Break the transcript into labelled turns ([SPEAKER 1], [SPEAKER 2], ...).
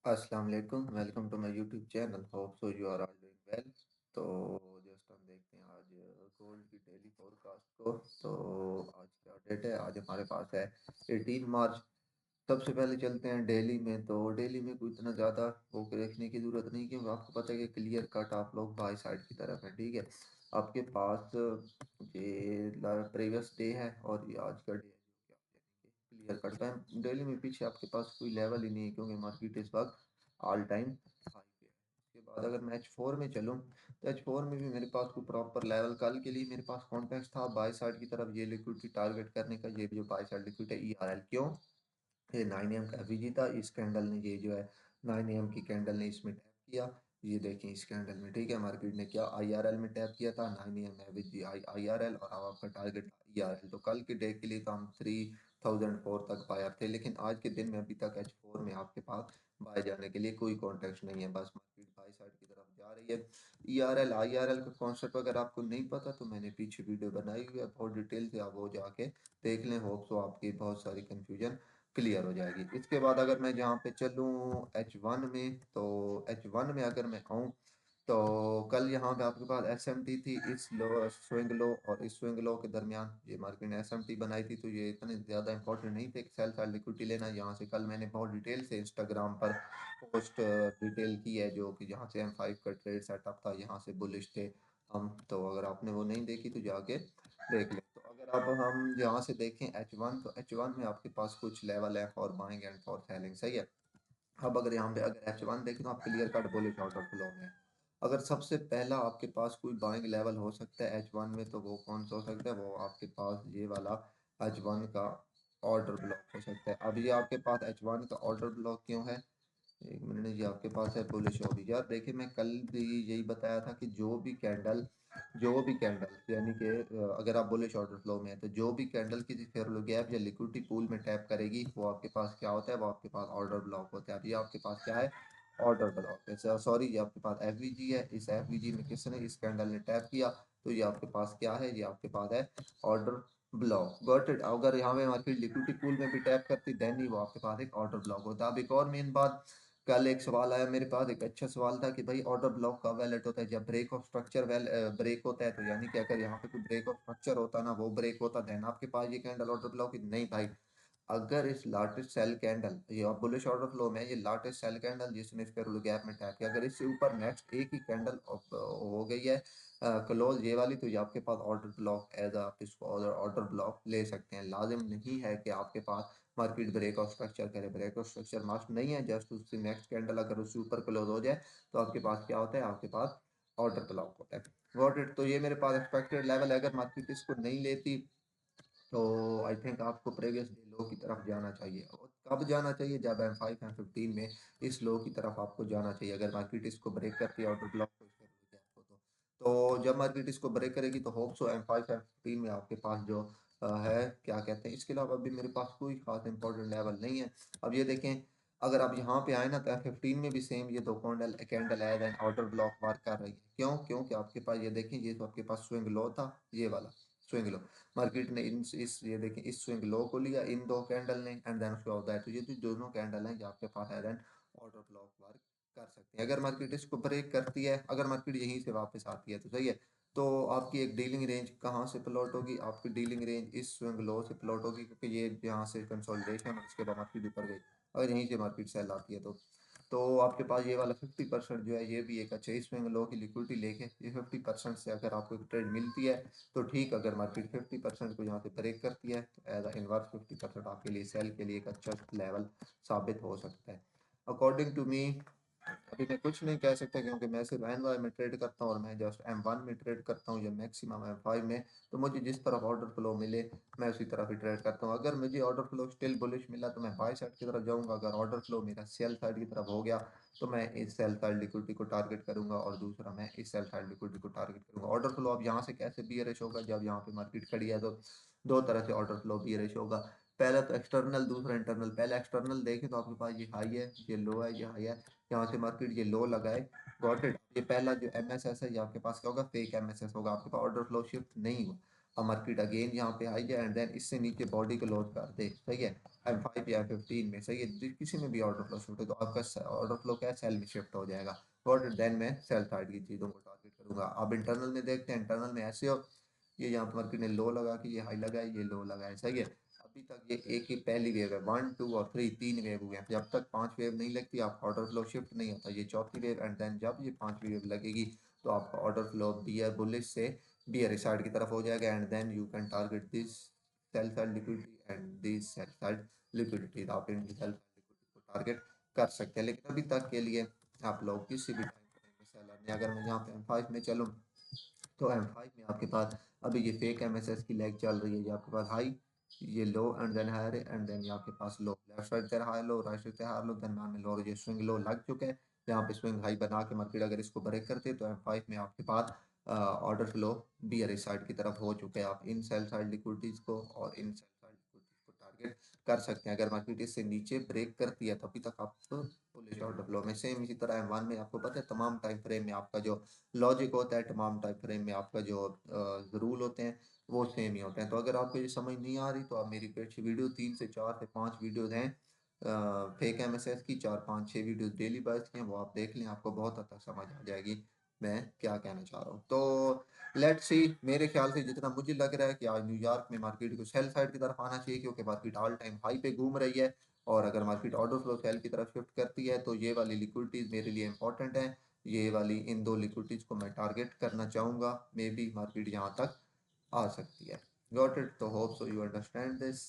[SPEAKER 1] अस्सलाम वालेकुम, welcome to my YouTube channel. Hope so you are all doing well. तो just हम देखते हैं आज गोल्ड की डेली फोरकास्ट को। तो आज क्या डेट है? आज हमारे पास है 18 मार्च। सबसे पहले चलते हैं डेली में। तो डेली में कोई इतना ज़्यादा वो देखने की ज़रूरत नहीं, क्योंकि आपको पता है कि क्लियर कट आप लोग बाई साइड की तरफ है। ठीक है, आपके पास ये प्रीवियस डे है और ये आज का डे है जो कि आप देखेंगे क्लियर कट है। डेली में पीछे आपके पास कोई लेवल ही नहीं है, क्योंकि मार्केट इस वक्त ऑल टाइम हाई पे है। उसके बाद अगर मैं H4 में चलूँ तो H4 में भी मेरे पास कोई प्रॉपर लेवल, कल के लिए मेरे पास कॉन्टेक्स्ट था बाई साइड की तरफ ये लिक्विडिटी टारगेट करने का। ये भी जो बाई साइड लिक्विड है ERL, क्यों? ये 9 AM का एफवीजी था। इस कैंडल ने ये जो है 9 AM की कैंडल ने इसमें टैप किया। ये देखें इस कैंडल में, ठीक है, मार्केट ने क्या आईआरएल में टैप किया था। 9 AM एफवीजी आईआरएल और अब आपका टारगेट ईआरएल। तो कल के डे के लिए तो हम 3004 तक बायर थे, लेकिन आज के दिन में अभी तक H4 में आपके पास बाय जाने के लिए कोई कॉन्टेक्स्ट नहीं है। बस मार्केट बाई साइड की तरफ जा रही है। ईआरएल आईआरएल का कॉन्सेप्ट अगर आपको नहीं पता तो मैंने पीछे वीडियो बनाई हुई है, बहुत डिटेल से आप वो जाके देख लें। होप सो आपकी बहुत सारी कंफ्यूजन क्लियर हो जाएगी। इसके बाद अगर मैं जहाँ पे चलूँ H1 में, तो H1 में अगर मैं आऊँ तो कल यहाँ पे आपके पास एसएमटी थी। इस लो स्विंग लो और इस स्विंग लो के दरमियान ये मार्केट ने एसएमटी बनाई थी, तो ये इतने ज़्यादा इंपॉर्टेंट नहीं थे कि सेल साइड लिक्विडिटी लेना। यहाँ से कल मैंने बहुत डिटेल से इंस्टाग्राम पर पोस्ट डिटेल की है, जो कि जहाँ से M5 का ट्रेड सेटअप था, यहाँ से बुलिश थे हम। तो अगर आपने वो नहीं देखी तो जाके देख लें। तो अगर अब हम यहाँ से देखें H1, तो H1 में आपके पास कुछ लेवल है for buying and for selling, सही है। अब अगर यहाँ पे अगर H1 देखें तो आप clear cut bullish out of flow में है। अगर सबसे पहला आपके पास कोई बाइंग लेवल हो सकता है H1 में, तो वो कौन सा हो सकता है? वो आपके पास ये वाला H1 का ऑर्डर ब्लॉक हो सकता है। अब ये आपके पास H1 का ऑर्डर ब्लॉक क्यों है? एक मिनट, ये आपके पास है बुलिश हो भी। यार देखिए, मैं कल भी यही बताया था कि जो भी कैंडल यानी कि अगर आप बुलिश ऑर्डर फ्लो में है तो जो भी कैंडल किसी फेयर गैप या लिक्विडिटी पूल में टैप करेगी, वो आपके पास क्या होता है? वो आपके पास ऑर्डर ब्लॉक होता है। अब ये आपके पास क्या है? ऑर्डर ब्लॉक है। सॉरी, ये आपके पास एफवीजी है। इस एफवीजी में किसने, इस कैंडल ने टैप किया, तो ये आपके पास क्या है? ये आपके पास है ऑर्डर ब्लॉक। Got it. अगर यहाँ पे मार्केट लिक्विडिटी पूल में भी टैप करती देन ही वो आपके पास एक ऑर्डर ब्लॉक होता है। अब एक और मेन बात, कल एक सवाल आया मेरे पास, एक अच्छा सवाल था कि भाई ऑर्डर ब्लॉक कब वैलिड होता है? जब ब्रेक ऑफ स्ट्रक्चर ब्रेक होता है। तो यानी कि अगर यहाँ पे कोई ब्रेक ऑफ स्ट्रक्चर होता ना, वो ब्रेक होता देन आपके पास ये कैंडल ऑर्डर ब्लॉक नहीं भाई। अगर इस लार्जेस्ट सेल कैंडल, ये बुलिश ऑर्डर फ्लो में है, ये लार्जेस्ट सेल कैंडल जिसने इस पर गैप में टैप किया, अगर इससे ऊपर नेक्स्ट एक ही कैंडल हो गई है क्लोज ये वाली, तो ये आपके पास ऑर्डर ब्लॉक एज आप इसको ऑर्डर ब्लॉक ले सकते हैं। लाजिम नहीं है कि आपके पास मार्केट ब्रेक ऑफ स्ट्रक्चर करे, ब्रेक ऑफ स्ट्रक्चर मस्ट नहीं है। जस्ट उससे नेक्स्ट कैंडल अगर उससे ऊपर क्लोज हो जाए तो आपके पास क्या होता है? आपके पास ऑर्डर ब्लॉक होता है। Got it. तो ये मेरे पास एक्सपेक्टेड लेवल है। अगर मार्केट इसको नहीं लेती तो आई थिंक आपको प्रीवियस डे लो की तरफ जाना चाहिए। और कब जाना चाहिए? जब M5 M15 में इस लो की तरफ आपको जाना चाहिए। अगर मार्केट इसको ब्रेक करती है ऑर्डर ब्लॉक को, इसके गैप को, तो जब मार्केट इसको ब्रेक करेगी तो होप सो M5 M15 में आपके पास जो है क्या कहते हैं, इसके अलावा अभी मेरे पास कोई खास इंपॉर्टेंट लेवल नहीं है। अब ये देखें, अगर आप यहाँ पे आए ना तो F15 में भी सेम ये दो candle candle as an order block work कर रही है। क्यों? क्योंकि आपके पास ये देखें, ये तो आपके पास स्विंग लो था, ये वाला स्विंग लो। मार्केट ने इन इस ये देखें इस स्विंग लो को लिया इन दो कैंडल ने, एंड देन उसके बाद तो ये जो दोनों कैंडल हैं, ये आपके पास है देन ऑर्डर ब्लॉक वर्क कर सकते हैं। अगर मार्केट इसको ब्रेक करती है, अगर मार्केट यहीं से वापस आती है तो सही है। तो आपकी एक डीलिंग रेंज कहाँ से प्लॉट होगी? आपकी डीलिंग रेंज इस स्विंग लो से प्लॉट होगी, क्योंकि ये यहाँ से कंसोलिडेशन और उसके बाद मार्केट ऊपर गई। अगर यहीं से मार्केट सेल आती है तो आपके पास ये वाला 50% जो है, ये भी एक अच्छा स्विंग लो की लिक्विडिटी लेके ये 50% से अगर आपको एक ट्रेड मिलती है तो ठीक। अगर मार्केट 50% को यहाँ पे ब्रेक करती है तो एज इनवर्स 50% आपके लिए सेल के लिए एक अच्छा लेवल साबित हो सकता है। अकॉर्डिंग टू मी अभी मैं कुछ नहीं कह सकता, क्योंकि मैं सिर्फ एन वाई में ट्रेड करता हूँ और मैं जस्ट M1 में ट्रेड करता हूँ या मैक्सिमम M5 में। तो मुझे जिस तरफ ऑर्डर फ्लो मिले मैं उसी तरफ ही ट्रेड करता हूँ। अगर मुझे ऑर्डर फ्लो स्टिल बुलिश मिला तो मैं बाय साइड की तरफ जाऊंगा। अगर ऑर्डर फ्लो मेरा सेल साइड की तरफ हो गया तो मैं इस सेल साइड लिक्विडिटी को टारगेट करूंगा, और दूसरा मैं इस सेल साइड लिक्विडिटी को टारगेट करूंगा। ऑर्डर फ्लो अब यहाँ से कैसे बियरिश होगा? जब यहाँ पे मार्केट खड़ी है तो दो तरह से ऑर्डर फ्लो बियरिश होगा। पहला तो एक्सटर्नल, दूसरा इंटरनल। पहले एक्सटर्नल देखें तो आपके पास ये हाई है, ये लो है, ये हाई है, यहाँ से मार्केट ये लो लगाए। Got it. ये पहला जो एमएसएस है, ये आपके पास क्या होगा? फेक एमएसएस होगा, आपके पास ऑर्डर फ्लो शिफ्ट नहीं हुआ। मार्केट अगेन यहाँ पे आई जाए एंड देन इससे नीचे बॉडी को लॉस कर दे, सही है, M5 या M15 में, सही है, किसी में भी ऑर्डर फ्लो शिफ्ट हो तो आपका ऑर्डर फ्लो क्या है, सेल में शिफ्ट हो जाएगा। और देन मैं सेल साइड की चीज़ों को टारगेट करूंगा। अब इंटरनल में देखते हैं, इंटरनल में ऐसे हो, ये यहाँ पर मार्केट ने लो लगा के ये हाई लगा है, ये लो लगा है, सही है। अभी तक ये एक ही पहली वेव है, 1 2 और 3, तीन वेव हुए हैं। जब तक 5 वेव नहीं लगती आप ऑर्डर फ्लो शिफ्ट नहीं होता, ये चौथी वेव एंड देन जब ये 5वीं वेव लगेगी तो आपका ऑर्डर फ्लो बियर बुलिश से बियर साइड की तरफ हो जाएगा and then you can target this sell side liquidity and this sell side liquidity. आप इन सेल साइड लिक्विडिटी को टारगेट कर सकते हैं, लेकिन अभी तक के लिए आप लोग किसी भी टाइम फ्रेम में सेलर ने, अगर मैं यहाँ पे M5 में चलूँ तो M5 में आपके पास अभी ये फेक MSS की लेग चल रही है, ये आपके पास हाई, ये लो एंड देन हायर है एंड देन ये आपके पास लो, लेफ्ट साइड से हाई लो, राइट साइड से हाई लो, दरम्यान में लो, और ये स्विंग लो लग चुके हैं। यहाँ पे स्विंग हाई बना के मार्केट अगर इसको ब्रेक करते तो M5 में आपके पास ऑर्डर फ्लो बियरिश साइड की तरफ हो चुके हैं। आप इन सेल साइड लिक्विडिटीज को और इन सेल साइड लिक्विडिटीज को टारगेट कर सकते हैं। अगर मार्केट इससे नीचे ब्रेक करती है तभी तक आप बुलिश ऑर्डर फ्लो में, सेम इसी तरह M1 में आपको पता है तमाम टाइम फ्रेम में आपका जो लॉजिक होता है, तमाम टाइम फ्रेम में आपका जो रूल होते हैं वो सेम ही होते हैं। तो अगर आपको ये समझ नहीं आ रही तो आप मेरी पेज वीडियो 3 से 4 से 5 वीडियोज हैं फेक MSS की, 4 5 6 वीडियोज डेली बेस की हैं, वो आप देख लें, आपको बहुत हद तक समझ आ जाएगी मैं क्या कहना चाह रहा हूँ। तो लेट्स सी, मेरे ख्याल से जितना मुझे लग रहा है कि आज न्यूयॉर्क में मार्केट को सेल साइड की तरफ आना चाहिए, क्योंकि मार्केट ऑल टाइम हाई पे घूम रही है। और अगर मार्केट ऑर्डर फ्लो सेल की तरफ शिफ्ट करती है तो ये वाली लिक्विडिटीज मेरे लिए इंपॉर्टेंट है। ये वाली इन दो लिक्विडिटीज को मैं टारगेट करना चाहूंगा, मे बी मार्केट यहाँ तक आ सकती है। Got it? तो hope so you understand this.